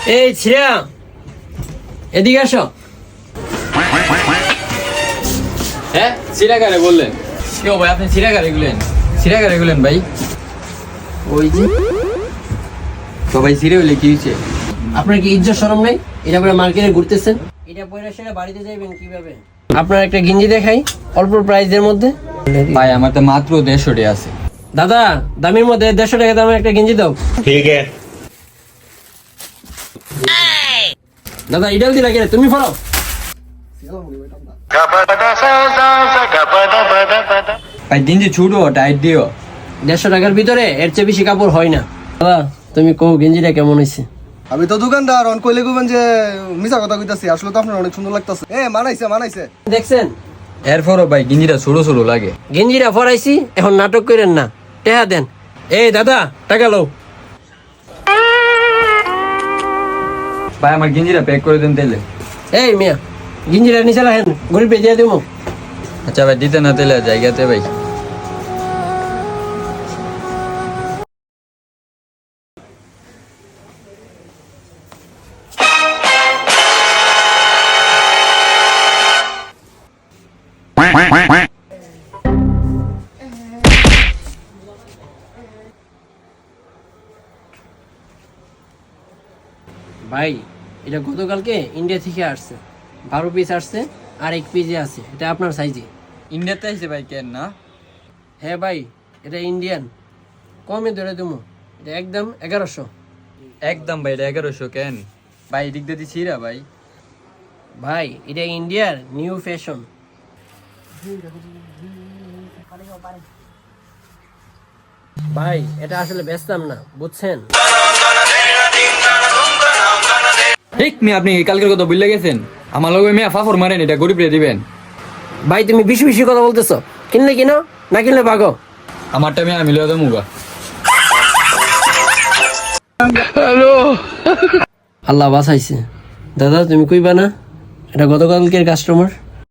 এই ছিরা, এদিকে আসো। হ্যাঁ সিরাগারে বললেন? কেউ ভাই আপনি সিরাগারে গুলেন? সিরাগারে গুলেন ভাই? ওই যে সবাই সিরে হইলে কি হয়েছে? আপনার কি ইজ্জত শরম নাই? এটা করে মার্কেটে ঘুরতেছেন, এটা পয়রা সেরা বাড়িতে যাইবেন কিভাবে? আপনার একটা গেঞ্জি দেখাই অল্প প্রাইসের মধ্যে। ভাই আমার তো মাত্র 150 টাকা আছে। দাদা দামের মধ্যে 150 টাকা দামের একটা গেঞ্জি দাও। ठीक है। দাদা ইডাল দিলা কে? তুমি ফলো। ভাই গেঞ্জি ছুটো টাইট দিও। 150 টাকার ভিতরে এর চেয়ে বেশি কাপড় হয় না। দাদা তুমি কো গেঞ্জিটা কেমন হয়েছে? আমি তো দোকানদার, অন কইলে কইবেন যে মিছা কথা কইতাছি, আসলে তো আপনার অনেক সুন্দর লাগতাছে। মানাইছে মানাইছে। দেখছেন এরপরও ভাই গেঞ্জিটা ছোট ছোট লাগে। গেঞ্জিটা পরাইছি, এখন নাটক করেন না, টাকা দেন। এই দাদা টাকা লও। ভাই আমার গেঞ্জিটা প্যাক করে দেন তাইলে। এই মিয়া গেঞ্জিটা নিচে রাখেন, গরিবে দিয়ে দেবো। আচ্ছা ভাই দিতে না তাইলে জায়গাতে ভাই। ভাই এটা গতকালকে ইন্ডিয়া থেকে আসছে, 12 পিস আসছে আর 1 পিসে আছে, এটা আপনার সাইজে। ইন্ডিয়াতে আইছে ভাই কেন না? হ্যাঁ ভাই এটা ইন্ডিয়ান, কমে ধরে দেবো, এটা একদম 1100। একদম ভাই এটা 1100 কেন? ভাই এদিক দিয়ে ছিড়া ভাই। ভাই এটা ইন্ডিয়ার নিউ ফ্যাশন। ভাই এটা আসলে বেচতাম না, বুঝছেন? ঠিক মি আপনি কালকের কথা ভুলে গেছেন? আমার লগে মিয়া ফাফর মারেন, এটা গরিব রে দিবেন। ভাই তুমি বেশি বেশি কথা বলতেছো, কিনলে কিনো, না কিনলে ভাগো। আমারটা মিয়া আমি লয়ে দেবো গা। আল্লাহ বাঁচাইছে। দাদা তুমি কইবা না এটা গতকালকের কাস্টমার?